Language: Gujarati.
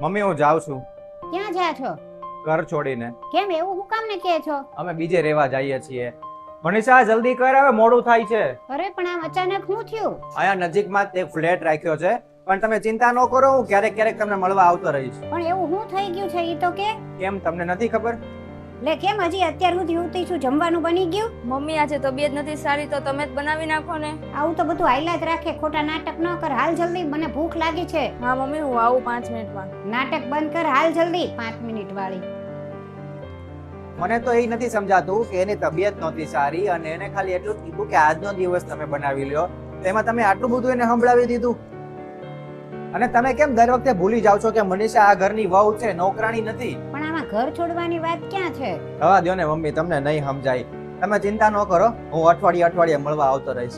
મમ્મી હું જાઉં છું ક્યાં જા છો? ઘર છોડીને. કેમ એવું હું કામ ને કહે છો? અમે બીજે રહેવા જઈએ છીએ. મનીષા જલ્દી કર, હવે મોડું થાય છે. અરે પણ આમ અચાનક શું થયું? અહીંયા નજીકમાં જ એક ફ્લેટ રાખ્યો છે, પણ તમે ચિંતા ન કરો, હું ક્યારેક ક્યારેક તમને મળવા આવતો રહીશ. પણ એવું શું થઈ ગયું છે ઈ તો કે? કેમ તમને નથી ખબર? લે કેમ હજી અત્યાર સુધી ઉતી છું? જમવાનું બની ગયું? મમ્મી આજે તબિયત નથી સારી તો તમે જ બનાવી નાખો ને. આવું તો બધું હાઈલા જ રાખે, ખોટા નાટક ન કર. હાલ જલ્દી, મને ભૂખ લાગી છે. હા મમ્મી હું આવું 5 મિનિટમાં. નાટક બંધ કર, હાલ જલ્દી. 5 મિનિટ વાળી. મને તો એ નથી સમજાતું કે એની તબિયત નહોતી સારી અને એને ખાલી એટલું જ કીધું કે આજનો દિવસ તમે બનાવી લ્યો, તેમાં તમે આટલું બધું એને સંભળાવી દીધું. અને તમે કેમ દર વખતે ભૂલી જાવ છો કે મનીષા આ ઘરની વહુ છે, નોકરાણી નથી. પણ આમાં ઘર છોડવાની વાત ક્યાં છે? રવા દ્યો ને મમ્મી, તમને નહીં સમજાય. તમે ચિંતા ન કરો, હું અઠવાડિયે મળવા આવતો રહીશ.